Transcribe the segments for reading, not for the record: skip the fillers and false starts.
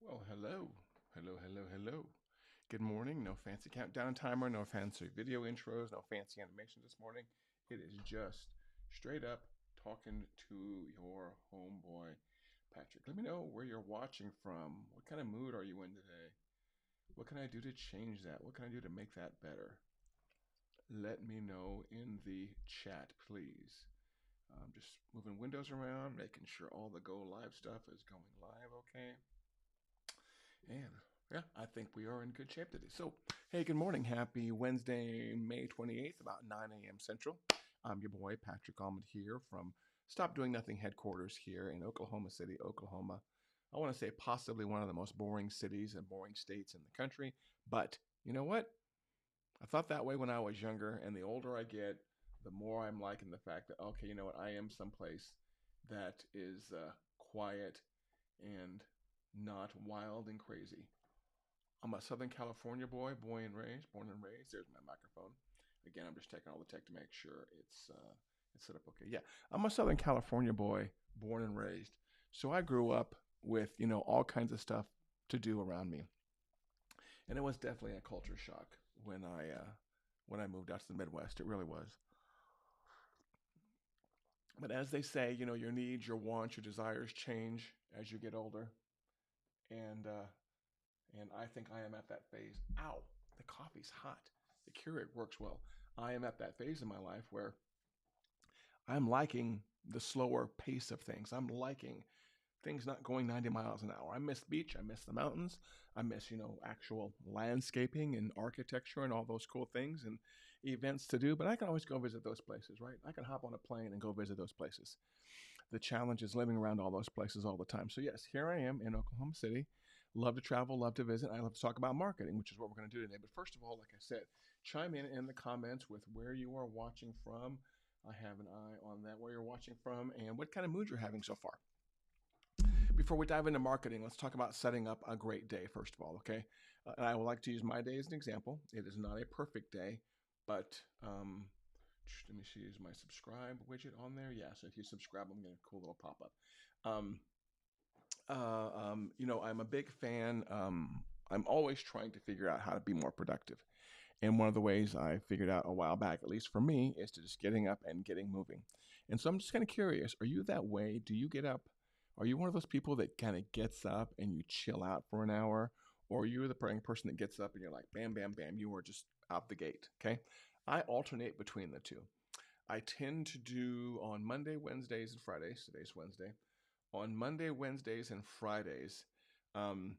Well, hello. Hello, hello, hello. Good morning. No fancy countdown timer, no fancy video intros, no fancy animations this morning. It is just straight up talking to your homeboy, Patrick. Let me know where you're watching from. What kind of mood are you in today? What can I do to change that? What can I do to make that better? Let me know in the chat, please. Just moving windows around, making sure all the go live stuff is going live okay. And yeah, I think we are in good shape today. So, hey, good morning. Happy Wednesday, May 28th, about 9 a.m. Central. I'm your boy, Patrick Almond here from Stop Doing Nothing headquarters here in Oklahoma City, Oklahoma. I want to say possibly one of the most boring cities and boring states in the country. But you know what? I thought that way when I was younger. And the older I get, the more I'm liking the fact that, okay, you know what? I am someplace that is quiet and not wild and crazy. I'm a Southern California boy, born and raised. There's my microphone. Again, I'm just checking all the tech to make sure it's set up okay. Yeah, I'm a Southern California boy, born and raised. So I grew up with all kinds of stuff to do around me, and it was definitely a culture shock when I moved out to the Midwest. It really was. But as they say, your needs, your wants, your desires change as you get older, and and I think I am at that phase. Ow, the coffee's hot. The Keurig works well. I am at that phase in my life where I'm liking the slower pace of things. I'm liking things not going 90 miles an hour. I miss the beach. I miss the mountains. I miss, actual landscaping and architecture and all those cool things and events to do. But I can always go visit those places, right? I can hop on a plane and go visit those places. The challenge is living around all those places all the time. So, yes, here I am in Oklahoma City. Love to travel, love to visit. I love to talk about marketing, which is what we're going to do today. But first of all, like I said, chime in the comments with where you are watching from. I have an eye on that, where you're watching from, and what kind of mood you're having so far. Before we dive into marketing, let's talk about setting up a great day, first of all, okay? And I would like to use my day as an example. It is not a perfect day, but let me see, is my subscribe widget on there? Yeah, so if you subscribe, I'm getting a cool little pop up. Um, I'm a big fan. I'm always trying to figure out how to be more productive. And one of the ways I figured out a while back, at least for me, is to just getting up and getting moving. And so I'm just kind of curious, are you that way? Do you get up? Are you one of those people that kind of gets up and you chill out for an hour? Or are you the person that gets up and you're like, bam, bam, bam, you are just out the gate? Okay. I alternate between the two. I tend to do on Monday, Wednesdays, and Fridays. Today's Wednesday. On Monday, Wednesdays, and Fridays, um,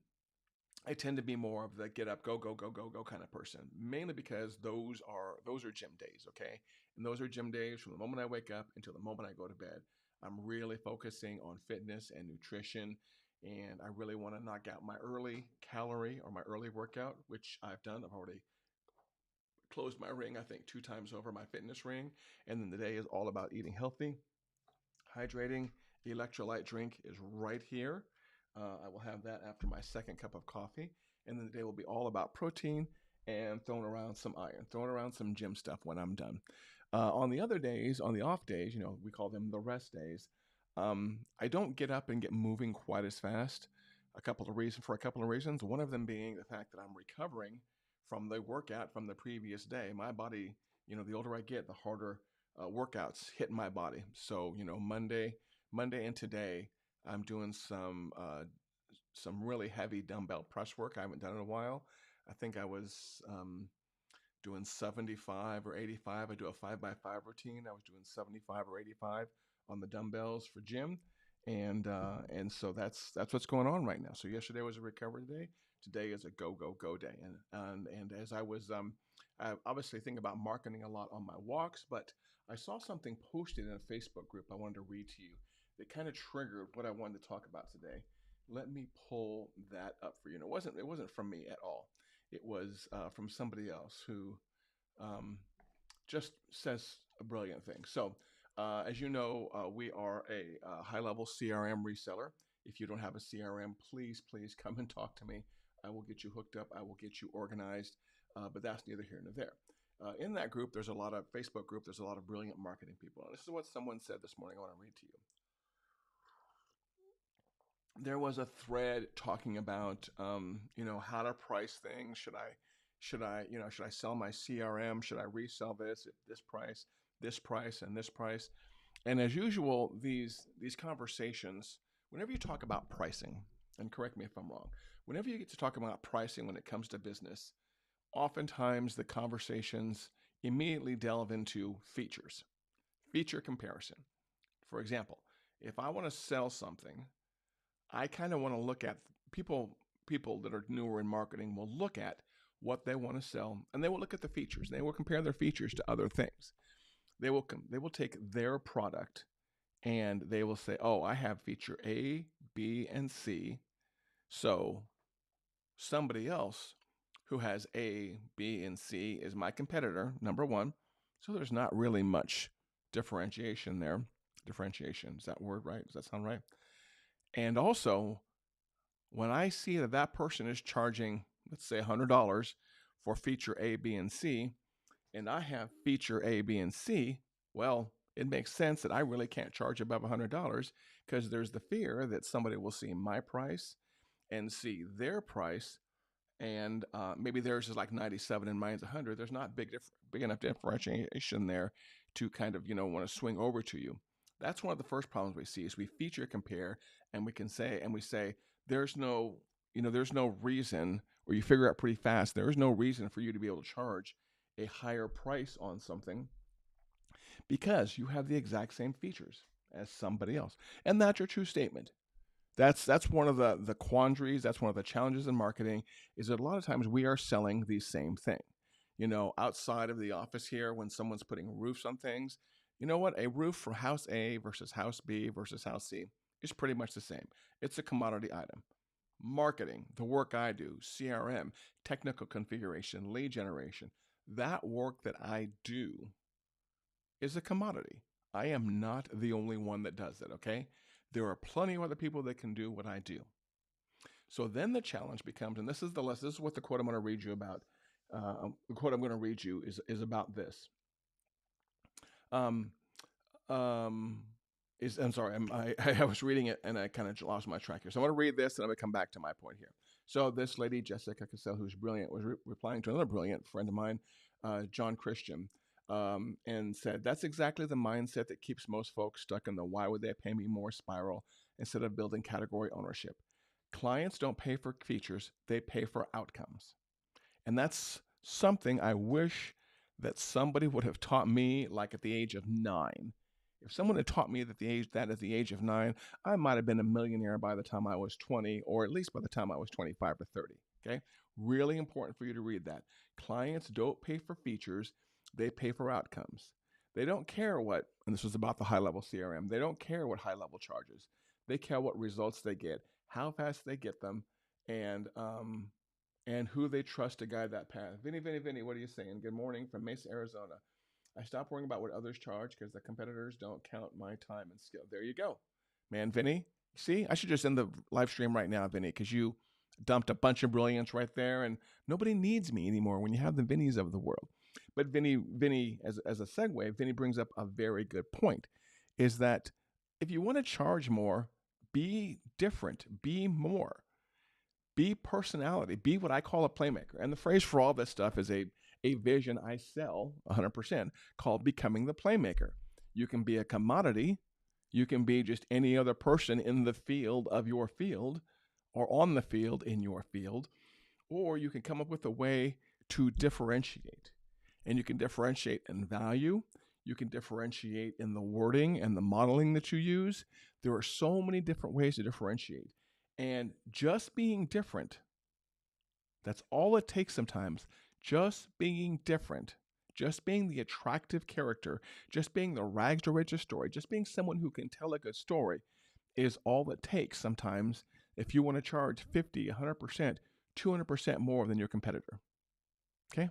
I tend to be more of the get up, go, go, go, go, go kind of person. Mainly because those are gym days, okay? And those are gym days from the moment I wake up until the moment I go to bed. I'm really focusing on fitness and nutrition, and I really want to knock out my early calorie or my early workout, which I've done. I've already closed my ring, I think, 2 times over my fitness ring. And then the day is all about eating healthy, hydrating. Electrolyte drink is right here. I will have that after my second cup of coffee. And then the day will be all about protein and throwing around some iron, throwing around some gym stuff when I'm done. On the other days, on the off days, we call them the rest days. I don't get up and get moving quite as fast. For a couple of reasons. One of them being the fact that I'm recovering from the workout from the previous day. My body, the older I get, the harder workouts hit my body. So Monday and today, I'm doing some really heavy dumbbell press work. I haven't done in a while. I think I was doing 75 or 85. I do a 5x5 routine. I was doing 75 or 85 on the dumbbells for gym, and so that's what's going on right now. So yesterday was a recovery day. Today is a go go go day, and as I obviously think about marketing a lot on my walks, but I saw something posted in a Facebook group I wanted to read to you that kind of triggered what I wanted to talk about today. Let me pull that up for you. And it wasn't from me at all. It was from somebody else who um, just says a brilliant thing. So, as you know, we are a high level CRM reseller. If you don't have a CRM, please come and talk to me. I will get you hooked up. I will get you organized. But that's neither here nor there. In that group, there's a lot of Facebook group. There's a lot of brilliant marketing people. And this is what someone said this morning. I want to read to you. there was a thread talking about how to price things. Should I sell my CRM? Should I resell this at this price, and this price? And as usual, these conversations, whenever you talk about pricing, and correct me if I'm wrong, whenever you get to talk about pricing when it comes to business, oftentimes the conversations immediately delve into features, feature comparison. For example, if I want to sell something, I kind of want to look at people that are newer in marketing will look at what they want to sell, and they will look at the features. They will compare their features to other things. They will take their product and they will say, "Oh, I have feature A, B, and C." So somebody else who has A, B, and C is my competitor, number one. So there's not really much differentiation there. Differentiation, is that word right? Does that sound right? And also, when I see that that person is charging, let's say $100 for feature A, B, and C, and I have feature A, B, and C, well, it makes sense that I really can't charge above $100 because there's the fear that somebody will see my price and see their price, and maybe theirs is like 97 and mine's 100. There's not big enough differentiation there to kind of want to swing over to you. That's one of the first problems we see is we feature compare, and we say there's no there's no reason, or you figure out pretty fast there is no reason for you to be able to charge a higher price on something because you have the exact same features as somebody else, and that's your true statement. That's one of the quandaries. That's one of the challenges in marketing is that a lot of times we are selling the same thing. Outside of the office here, when someone's putting roofs on things, you know what? A roof for house A versus house B versus house C is pretty much the same. It's a commodity item. Marketing, the work I do, CRM, technical configuration, lead generation, that work that I do is a commodity. I am not the only one that does it, okay? There are plenty of other people that can do what I do. So then the challenge becomes, and this is this is what the quote I'm going to read you about. The quote I'm going to read you is about this. Um, um, I'm sorry, I was reading it and I kind of lost my track here. So I'm going to read this and I'm going to come back to my point here. So this lady, Jessica Cassell, who's brilliant, was replying to another brilliant friend of mine, John Christian, and said, "That's exactly the mindset that keeps most folks stuck in the why would they pay me more spiral instead of building category ownership. Clients don't pay for features, they pay for outcomes." And that's something I wish that somebody would have taught me like at the age of 9. If someone had taught me that at the age of 9, I might have been a millionaire by the time I was 20, or at least by the time I was 25 or 30. Okay? Really important for you to read that. Clients don't pay for features, they pay for outcomes. They don't care what, and this was about the high level CRM, they don't care what high level charges. They care what results they get, how fast they get them, and who they trust to guide that path. Vinny, what are you saying? Good morning from Mesa, Arizona. I stopped worrying about what others charge because the competitors don't count my time and skill. There you go. Man, Vinny, see, I should just end the live stream right now, Vinny, because you dumped a bunch of brilliance right there, and nobody needs me anymore when you have the Vinnies of the world. But Vinny, as a segue, Vinny brings up a very good point, is that if you want to charge more, be different, be more. Be personality. Be what I call a playmaker. And the phrase for all this stuff is a vision I sell 100% called becoming the playmaker. You can be a commodity. You can be just any other person in the field of your field or on the field in your field. Or you can come up with a way to differentiate. And you can differentiate in value. You can differentiate in the wording and the modeling that you use. There are so many different ways to differentiate. And just being different, that's all it takes sometimes. Just being different, just being the attractive character, just being the rags to riches story, just being someone who can tell a good story is all it takes sometimes if you want to charge 50, 100%, 200% more than your competitor. Okay?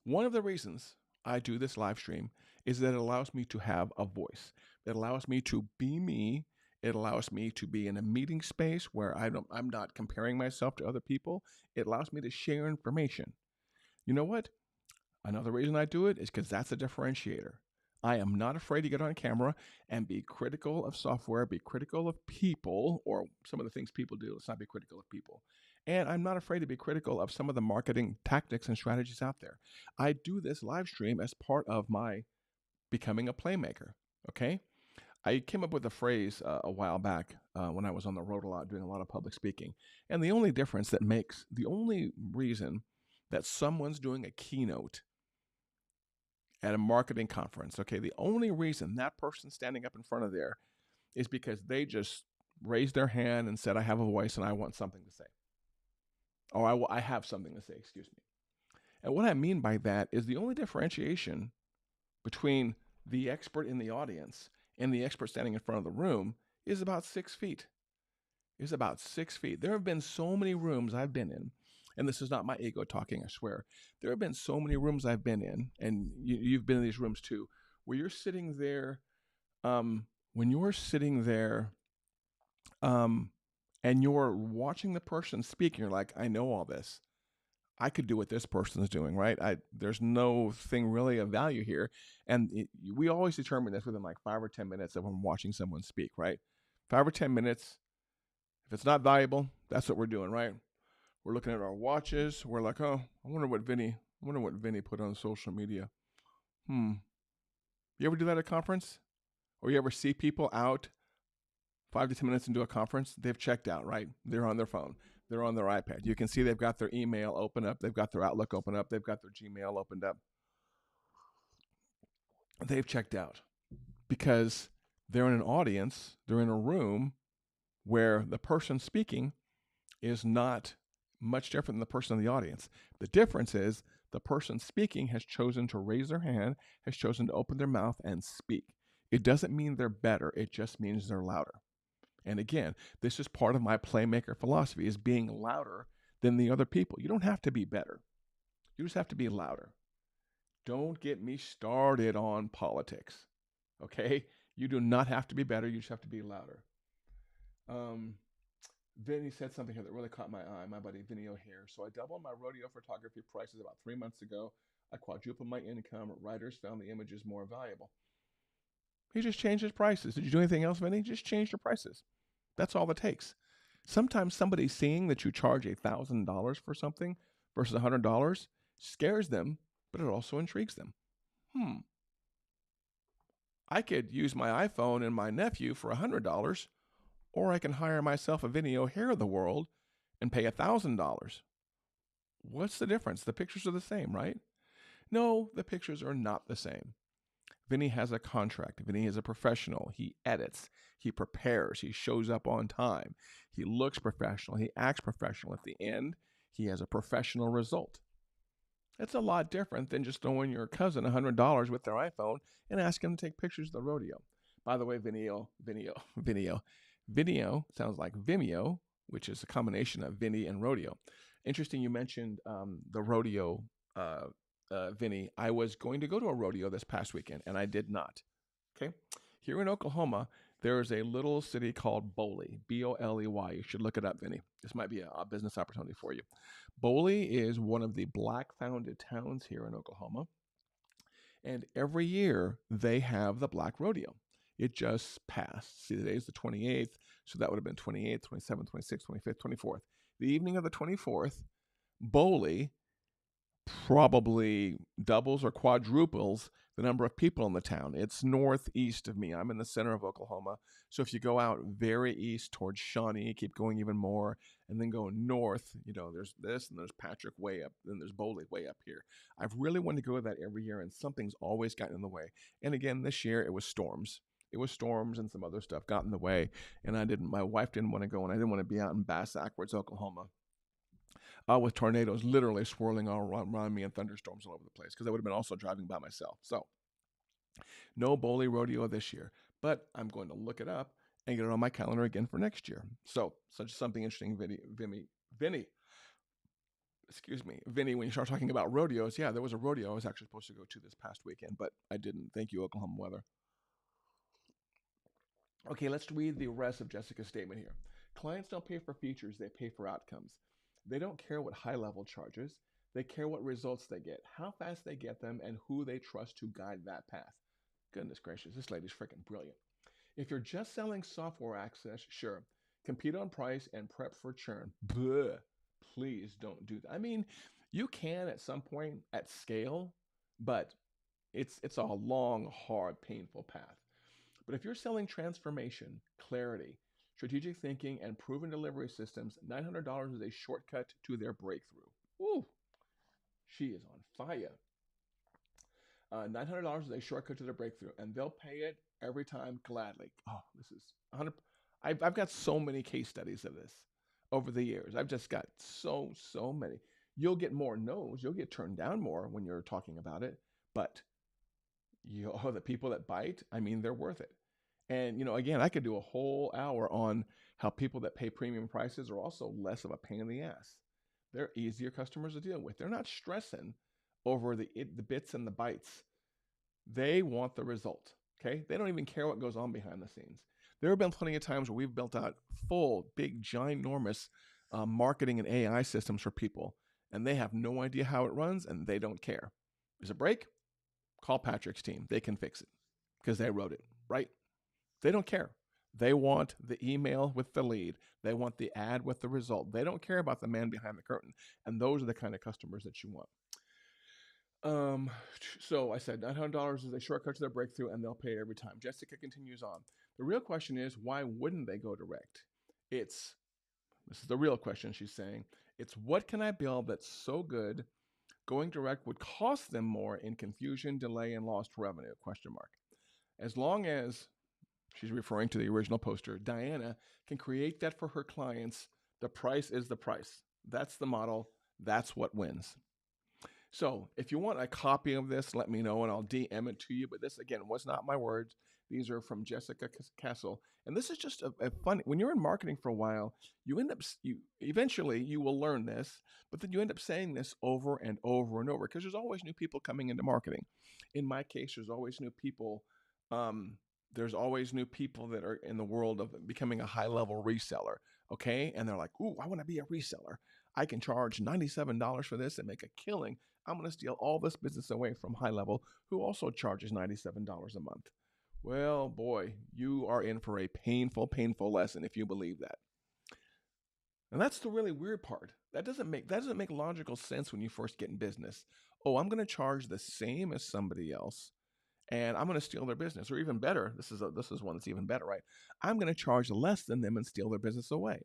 One of the reasons I do this live stream is that it allows me to have a voice. It allows me to be me. It allows me to be in a meeting space where I'm not comparing myself to other people. It allows me to share information. You know what? Another reason I do it is because that's a differentiator. I am not afraid to get on camera and be critical of software, be critical of people, or some of the things people do. Let's not be critical of people. And I'm not afraid to be critical of some of the marketing tactics and strategies out there. I do this live stream as part of my becoming a playmaker. Okay. I came up with a phrase a while back when I was on the road a lot, doing a lot of public speaking. And the only reason that someone's doing a keynote at a marketing conference, okay, the only reason that person's standing up in front of there is because they just raised their hand and said, I have a voice and I want something to say. Or I have something to say, excuse me. And what I mean by that is the only differentiation between the expert in the audience and the expert standing in front of the room is about 6 feet. Is about 6 feet. There have been so many rooms I've been in, and this is not my ego talking, I swear. There have been so many rooms I've been in, and you've been in these rooms too, where you're sitting there, when you're sitting there, and you're watching the person speak, and you're like, I know all this. I could do what this person's doing, right? There's no thing really of value here, and we always determine this within like 5 or 10 minutes of when watching someone speak, right? 5 or 10 minutes. If it's not valuable, that's what we're doing, right? We're looking at our watches. We're like, oh, I wonder what Vinny put on social media. You ever do that at a conference? Or you ever see people out 5 to 10 minutes into a conference? They've checked out, right? They're on their phone. They're on their iPad. You can see they've got their email open up. They've got their Outlook open up. They've got their Gmail opened up. They've checked out because they're in an audience. They're in a room where the person speaking is not much different than the person in the audience. The difference is the person speaking has chosen to raise their hand, has chosen to open their mouth and speak. It doesn't mean they're better. It just means they're louder. And again, this is part of my playmaker philosophy, is being louder than the other people. You don't have to be better. You just have to be louder. Don't get me started on politics. Okay? You do not have to be better. You just have to be louder. Vinny said something here that really caught my eye, my buddy Vinny O'Hare. So I doubled my rodeo photography prices about 3 months ago. I quadrupled my income. Writers found the images more valuable. He just changed his prices. Did you do anything else, Vinny? Just change your prices. That's all it takes. Sometimes somebody seeing that you charge $1,000 for something versus $100 scares them, but it also intrigues them. I could use my iPhone and my nephew for $100, or I can hire myself a Vinny O'Hare of the world and pay $1,000. What's the difference? The pictures are the same, right? No, the pictures are not the same. Vinny has a contract. Vinny is a professional. He edits. He prepares. He shows up on time. He looks professional. He acts professional. At the end, he has a professional result. It's a lot different than just throwing your cousin $100 with their iPhone and asking them to take pictures of the rodeo. By the way, Video sounds like Vimeo, which is a combination of Vinny and rodeo. Interesting you mentioned the rodeo, Vinny. I was going to go to a rodeo this past weekend, and I did not. Okay? Here in Oklahoma, there is a little city called Boley, Boley. You should look it up, Vinny. This might be a business opportunity for you. Boley is one of the black-founded towns here in Oklahoma, and every year they have the Black Rodeo. It just passed. See, today is the 28th, so that would have been 28th, 27th, 26th, 25th, 24th. The evening of the 24th, Boley probably doubles or quadruples the number of people in the town. It's northeast of me. I'm in the center of Oklahoma. So if you go out very east towards Shawnee, keep going even more, and then go north, there's this and there's Patrick way up, then there's Boley way up here. I've really wanted to go to that every year, and something's always gotten in the way. And again, this year it was storms. It was storms and some other stuff got in the way, and my wife didn't want to go, and I didn't want to be out in Bass Ackwards, Oklahoma, with tornadoes literally swirling all around me and thunderstorms all over the place, because I would have been also driving by myself. So no Boley Rodeo this year, but I'm going to look it up and get it on my calendar again for next year. So such something interesting, Vinny. Excuse me, Vinny, when you start talking about rodeos, yeah, there was a rodeo I was actually supposed to go to this past weekend, but I didn't. Thank you, Oklahoma weather. Okay, let's read the rest of Jessica's statement here. Clients don't pay for features, they pay for outcomes. They don't care what high level charges, they care what results they get, how fast they get them, and who they trust to guide that path. Goodness gracious, this lady's freaking brilliant. If you're just selling software access, sure, compete on price and prep for churn. Bleh. Please don't do that. I mean, you can at some point at scale, but it's a long, hard, painful path. But if you're selling transformation, clarity, strategic thinking, and proven delivery systems, $900 is a shortcut to their breakthrough. Ooh, she is on fire. $900 is a shortcut to their breakthrough, and they'll pay it every time gladly. Oh, this is 100. I've got so many case studies of this over the years. I've just got so many. You'll get more no's. You'll get turned down more when you're talking about it, but the people that bite, I mean, they're worth it. And again, I could do a whole hour on how people that pay premium prices are also less of a pain in the ass. They're easier customers to deal with. They're not stressing over the bits and the bytes. They want the result. Okay, they don't even care what goes on behind the scenes. There have been plenty of times where we've built out full, big, ginormous marketing and AI systems for people, and they have no idea how it runs, and they don't care. There's a break? Call Patrick's team. They can fix it because they wrote it, right? They don't care. They want the email with the lead. They want the ad with the result. They don't care about the man behind the curtain. And those are the kind of customers that you want. So I said $900 is a shortcut to their breakthrough, and they'll pay it every time. Jessica continues on. The real question is, why wouldn't they go direct? This is the real question, she's saying. It's what can I build that's so good going direct would cost them more in confusion, delay, and lost revenue, ? As long as, she's referring to the original poster, Diana can create that for her clients, the price is the price. That's the model. That's what wins. So if you want a copy of this, let me know and I'll DM it to you. But this, again, was not my words. These are from Jessica Castle. And this is just a fun, when you're in marketing for a while, eventually you will learn this, but then you end up saying this over and over and over because there's always new people coming into marketing. In my case, there's always new people. There's always new people that are in the world of becoming a high-level reseller, okay? And they're like, ooh, I want to be a reseller. I can charge $97 for this and make a killing. I'm going to steal all this business away from High Level, who also charges $97 a month. Well, boy, you are in for a painful, painful lesson if you believe that. And that's the really weird part. That doesn't make logical sense when you first get in business. Oh, I'm going to charge the same as somebody else, and I'm going to steal their business. Or even better, this is one that's even better, right? I'm going to charge less than them and steal their business away.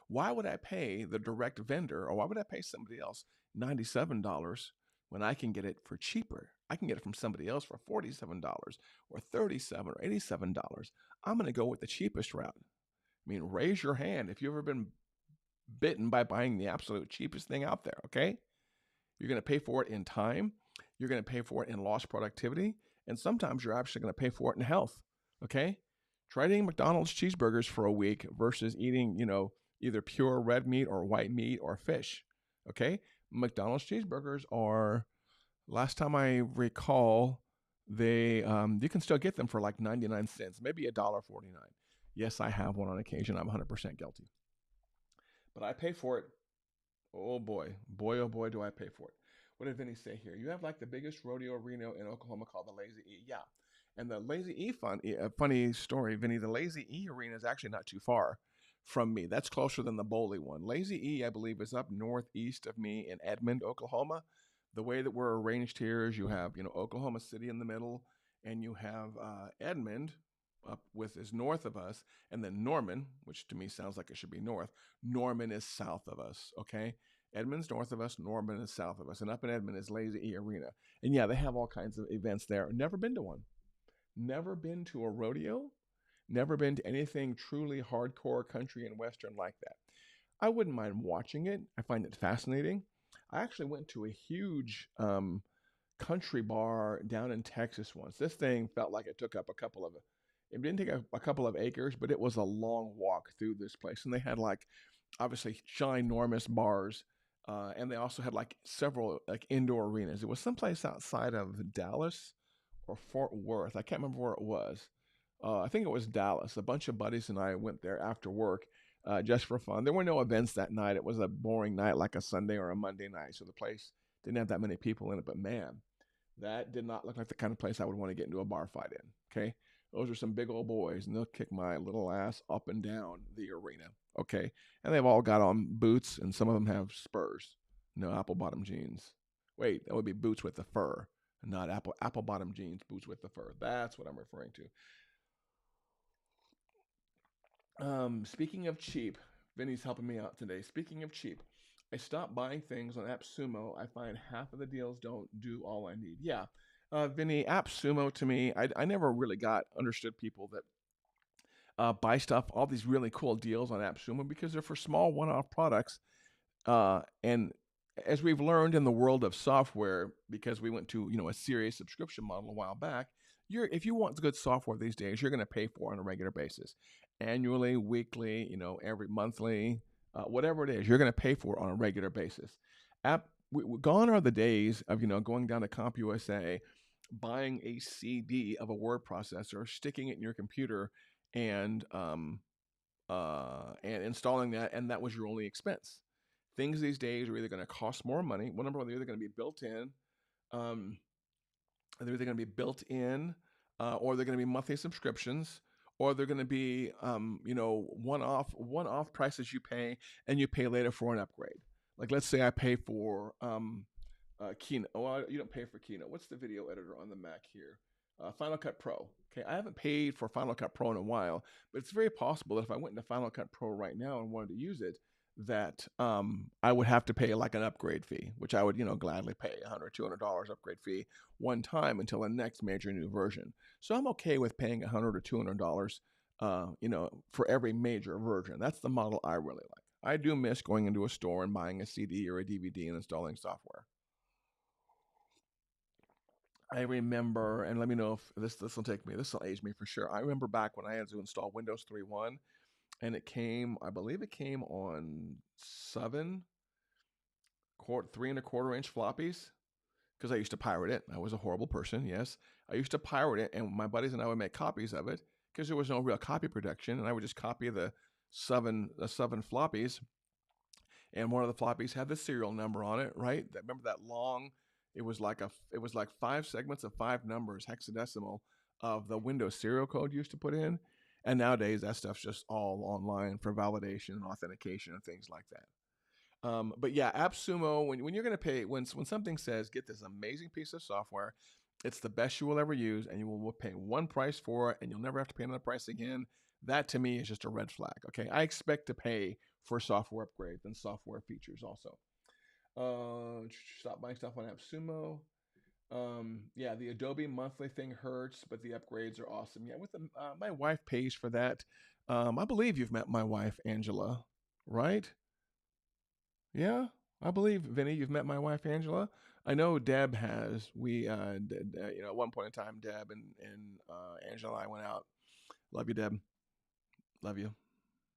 Why would I pay the direct vendor, or why would I pay somebody else $97 when I can get it for cheaper? I can get it from somebody else for $47 or $37 or $87. I'm going to go with the cheapest route. I mean, raise your hand if you've ever been bitten by buying the absolute cheapest thing out there, okay? You're going to pay for it in time. You're going to pay for it in lost productivity. And sometimes you're actually going to pay for it in health, okay? Try eating McDonald's cheeseburgers for a week versus eating, either pure red meat or white meat or fish, okay? McDonald's cheeseburgers are, last time I recall, they you can still get them for like 99 cents, maybe $1.49. Yes, I have one on occasion. I'm 100% guilty. But I pay for it. Oh boy, oh boy, do I pay for it. What did Vinny say here? You have like the biggest rodeo arena in Oklahoma called the Lazy E. Yeah. And the Lazy E funny story, Vinny, the Lazy E arena is actually not too far from me. That's closer than the Bowley one. Lazy E, I believe, is up northeast of me in Edmond, Oklahoma. The way that we're arranged here is you have, Oklahoma City in the middle, and you have Edmond up is north of us, and then Norman, which to me sounds like it should be north. Norman is south of us, okay? Edmond's north of us, Norman is south of us, and up in Edmond is Lazy E Arena. And yeah, they have all kinds of events there. Never been to one. Never been to a rodeo. Never been to anything truly hardcore country and western like that. I wouldn't mind watching it. I find it fascinating. I actually went to a huge country bar down in Texas once. This thing felt like it took up it didn't take a couple of acres, but it was a long walk through this place. And they had like, obviously, ginormous bars. And they also had like several like indoor arenas. It was someplace outside of Dallas or Fort Worth. I can't remember where it was. I think it was Dallas. A bunch of buddies and I went there after work just for fun. There were no events that night. It was a boring night like a Sunday or a Monday night. So the place didn't have that many people in it. But man, That did not look like the kind of place I would want to get into a bar fight in. Okay. Those are some big old boys, and they'll kick my little ass up and down the arena. Okay. And they've all got on boots, and some of them have spurs. No apple bottom jeans. Wait, that would be boots with the fur, not apple bottom jeans, boots with the fur. That's what I'm referring to. Speaking of cheap, Vinny's helping me out today. Speaking of cheap, I stopped buying things on AppSumo. I find half of the deals don't do all I need. Yeah, Vinny, AppSumo to me, I never really got understood people that buy stuff, all these really cool deals on AppSumo because they're for small one-off products. And as we've learned in the world of software, because we went to a serious subscription model a while back, if you want good software these days, you're going to pay for it on a regular basis, annually, weekly, every monthly, whatever it is, you're going to pay for it on a regular basis. Gone are the days of going down to CompUSA, buying a CD of a word processor, sticking it in your computer, and installing that, and that was your only expense. Things these days are either going to cost more money. One number, they're either going to be built in, um, they're either going to be built in, or they're going to be monthly subscriptions, or they're going to be, one-off prices you pay, and you pay later for an upgrade. Like, let's say I pay for Keynote. Oh, you don't pay for Keynote. What's the video editor on the Mac here? Final Cut Pro. Okay, I haven't paid for Final Cut Pro in a while, but it's very possible that if I went into Final Cut Pro right now and wanted to use it, that I would have to pay like an upgrade fee, which I would, gladly pay $100, $200 upgrade fee one time until the next major new version. So I'm okay with paying $100 or $200, for every major version. That's the model I really like. I do miss going into a store and buying a CD or a DVD and installing software. I remember, and let me know if this will take me. This will age me for sure. I remember back when I had to install Windows 3.1, and I believe it came on 3.25 inch floppies, because I used to pirate it. I was a horrible person. Yes, I used to pirate it, and my buddies and I would make copies of it because there was no real copy protection, and I would just copy the seven floppies, and one of the floppies had the serial number on it. Right? Remember that long? It was like 5 segments of 5 numbers, hexadecimal, of the Windows serial code you used to put in. And nowadays, that stuff's just all online for validation and authentication and things like that. But yeah, AppSumo, when you're going to pay, when something says, get this amazing piece of software, it's the best you will ever use, and you will pay one price for it, and you'll never have to pay another price again. That to me is just a red flag. Okay, I expect to pay for software upgrades and software features also. Stop buying stuff on AppSumo. Yeah, the Adobe monthly thing hurts, but the upgrades are awesome. Yeah, my wife pays for that. I believe you've met my wife, Angela, right? Yeah, I believe, Vinny, you've met my wife, Angela. I know Deb has. At one point in time, Deb and Angela and I went out. Love you, Deb. Love you.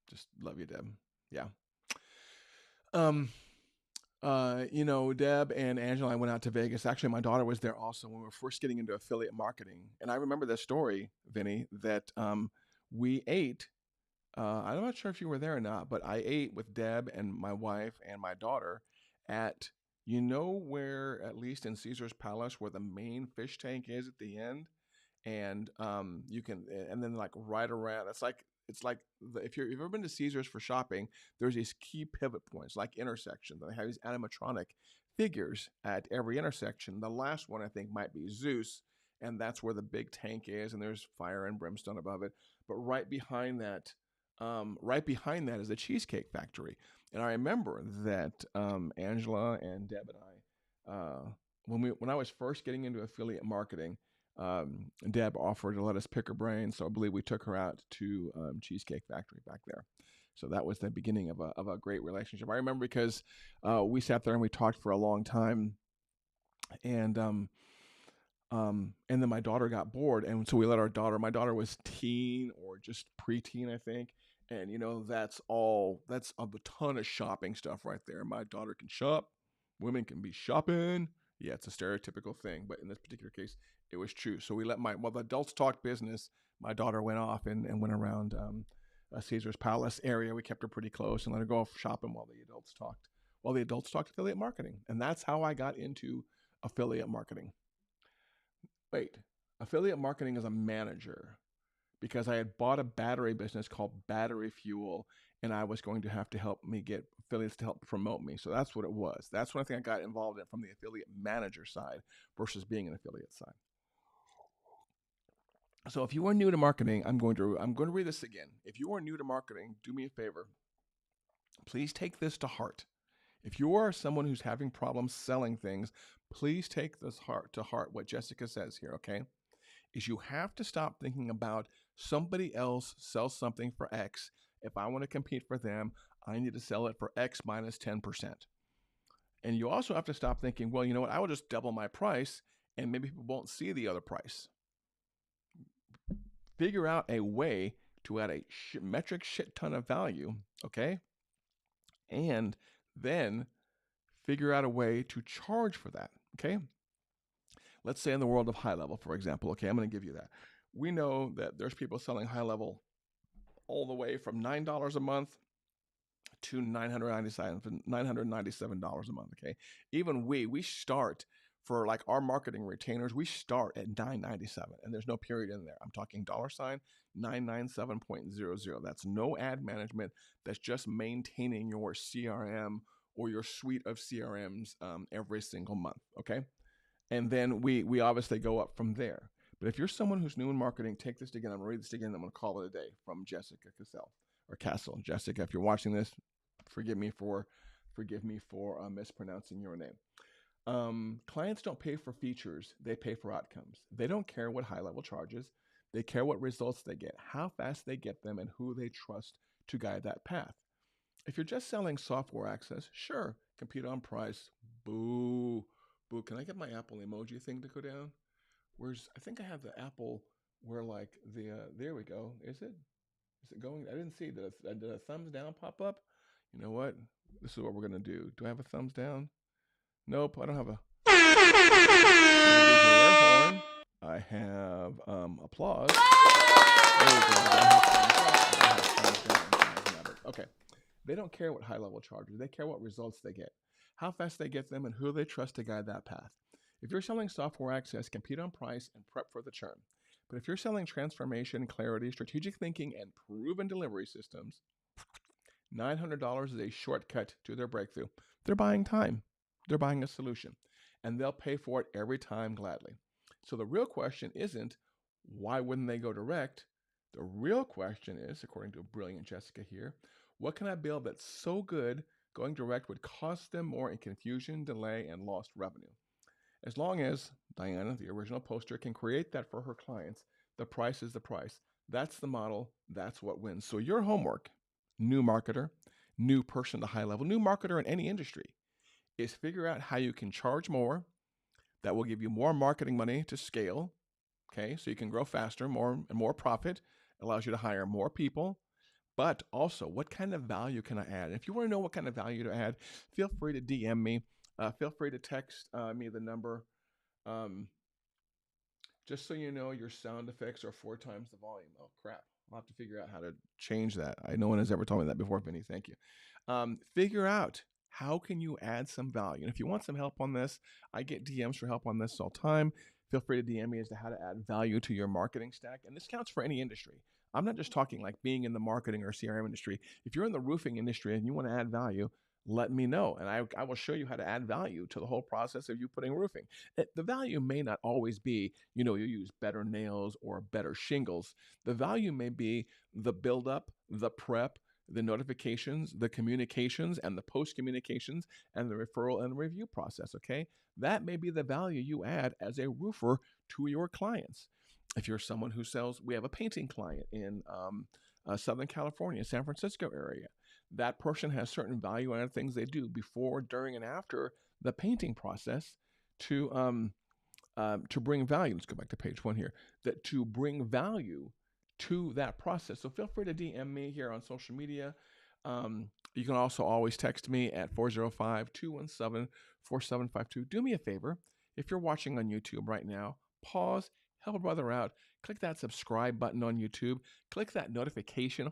Just love you, Deb. Yeah. Um, Deb and Angela and I went out to Vegas. Actually, my daughter was there also when we were first getting into affiliate marketing. And I remember this story, Vinny, that we ate. I'm not sure if you were there or not, but I ate with Deb and my wife and my daughter at, where, at least in Caesar's Palace, where the main fish tank is at the end, and and then like right around. It's like if you've ever been to Caesars for shopping, there's these key pivot points like intersections, and they have these animatronic figures at every intersection. The last one I think might be Zeus, and that's where the big tank is, and there's fire and brimstone above it. But right behind that is the Cheesecake Factory. And I remember that Angela and Deb and I, when I was first getting into affiliate marketing, Deb offered to let us pick her brain, so I believe we took her out to Cheesecake Factory back there. So that was the beginning of a great relationship. I remember because we sat there and we talked for a long time, and and then my daughter got bored, and so we let our daughter. My daughter was teen or just preteen, I think, and that's a ton of shopping stuff right there. My daughter can shop, women can be shopping. Yeah, it's a stereotypical thing, but in this particular case, it was true. So we while the adults talked business, my daughter went off and went around Caesar's Palace area. We kept her pretty close and let her go off shopping while the adults talked. While the adults talked affiliate marketing, and that's how I got into affiliate marketing. wait, affiliate marketing as a manager, because I had bought a battery business called Battery Fuel, and I was going to have to help me get affiliates to help promote me. So that's what it was. That's when I think I got involved in from the affiliate manager side versus being an affiliate side. So if you are new to marketing, I'm going to read this again. If you are new to marketing, do me a favor. Please take this to heart. If you are someone who's having problems selling things, please take this to heart what Jessica says here, okay? Is you have to stop thinking about somebody else sells something for X. If I want to compete for them, I need to sell it for X minus 10%. And you also have to stop thinking, well, you know what, I will just double my price and maybe people won't see the other price. Figure out a way to add a metric shit ton of value, okay? And then figure out a way to charge for that, okay? Let's say in the world of high level, for example, okay, I'm going to give you that. We know that there's people selling high level all the way from $9 a month to $997 a month, okay? Even we start for like our marketing retainers, we start at $997 and there's no period in there. I'm talking $ 997.00. That's no ad management. That's just maintaining your CRM or your suite of CRMs every single month, okay? And then we obviously go up from there. But if you're someone who's new in marketing, take this again. I'm going to read this again. I'm going to call it a day from Jessica Castle. Jessica, if you're watching this, forgive me for mispronouncing your name. Clients don't pay for features. They pay for outcomes. They don't care what high level charges. They care what results they get, how fast they get them, and who they trust to guide that path. If you're just selling software access, sure, compete on price. Boo. Can I get my Apple emoji thing to go down? I think I have the Apple where like there we go. Is it going? I didn't see. Did a thumbs down pop up? You know what? This is what we're going to do. Do I have a thumbs down? Nope, I don't have a air horn. I have applause. Okay. They don't care what high level charges. They care what results they get, how fast they get them, and who they trust to guide that path. If you're selling software access, compete on price and prep for the churn. But if you're selling transformation, clarity, strategic thinking, and proven delivery systems, $900 is a shortcut to their breakthrough. They're buying time. They're buying a solution. And they'll pay for it every time gladly. So the real question isn't, why wouldn't they go direct? The real question is, according to brilliant Jessica here, what can I build that's so good going direct would cost them more in confusion, delay, and lost revenue? As long as Diana, the original poster, can create that for her clients, the price is the price. That's the model. That's what wins. So your homework, new marketer, new person to high level, new marketer in any industry, is figure out how you can charge more. That will give you more marketing money to scale, okay? So you can grow faster, more profit, allows you to hire more people. But also, what kind of value can I add? If you want to know what kind of value to add, feel free to DM me. Feel free to text me the number. Just so you know, your sound effects are 4 times the volume. Oh, crap. I'll have to figure out how to change that. No one has ever told me that before, Vinny. Thank you. Figure out how can you add some value. And if you want some help on this, I get DMs for help on this all the time. Feel free to DM me as to how to add value to your marketing stack. And this counts for any industry. I'm not just talking like being in the marketing or CRM industry. If you're in the roofing industry and you want to add value, let me know. And I will show you how to add value to the whole process of you putting roofing. The value may not always be, you use better nails or better shingles. The value may be the buildup, the prep, the notifications, the communications, and the post-communications, and the referral and review process, okay? That may be the value you add as a roofer to your clients. If you're someone who sells, we have a painting client in Southern California, San Francisco area. That person has certain value-added things they do before, during, and after the painting process to bring value. Let's go back to page 1 here. To bring value to that process. So feel free to DM me here on social media. You can also always text me at 405-217-4752. Do me a favor. If you're watching on YouTube right now, pause, help a brother out. Click that subscribe button on YouTube. Click that notification,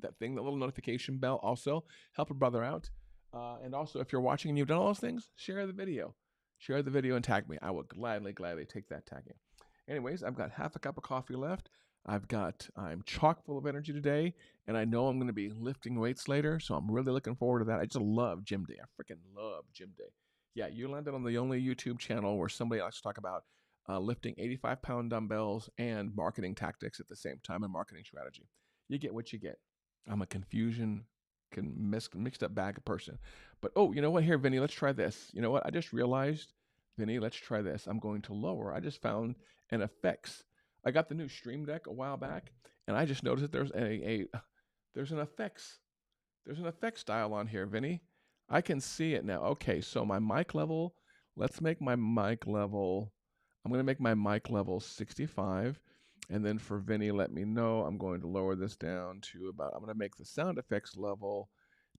that little notification bell also. Help a brother out. And also, if you're watching and you've done all those things, share the video. Share the video and tag me. I will gladly take that tagging. Anyways, I've got half a cup of coffee left. I'm chock full of energy today, and I know I'm going to be lifting weights later, so I'm really looking forward to that. I just love gym day. I freaking love gym day. Yeah, you landed on the only YouTube channel where somebody likes to talk about lifting 85-pound dumbbells and marketing tactics at the same time and marketing strategy. You get what you get. I'm a mixed up bag of person. But oh, you know what? Here, Vinny, let's try this. You know what? I just realized, Vinny, let's try this. I'm going to lower. I just found an effects. I got the new Stream Deck a while back, and I just noticed that there's an effects dial on here, Vinny. I can see it now. Okay, so my mic level. Let's make my mic level. I'm going to make my mic level 65. And then for Vinny, let me know. I'm going to lower this down to about, I'm going to make the sound effects level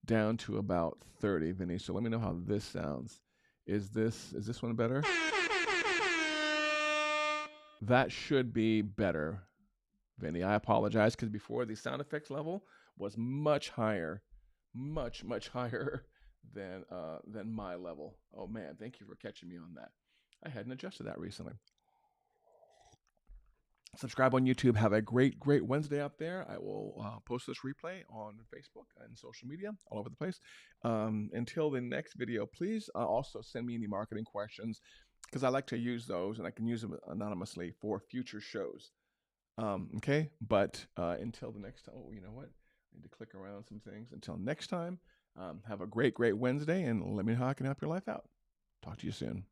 down to about 30, Vinny. So let me know how this sounds. Is this one better? That should be better, Vinny. I apologize because before the sound effects level was much higher, much higher than my level. Oh man, thank you for catching me on that. I hadn't adjusted that recently. Subscribe on YouTube. Have a great Wednesday out there. I will post this replay on Facebook and social media all over the place. Until the next video, please also send me any marketing questions because I like to use those and I can use them anonymously for future shows. Okay, but until the next time, oh, you know what? I need to click around some things. Until next time, have a great Wednesday and let me know how I can help your life out. Talk to you soon.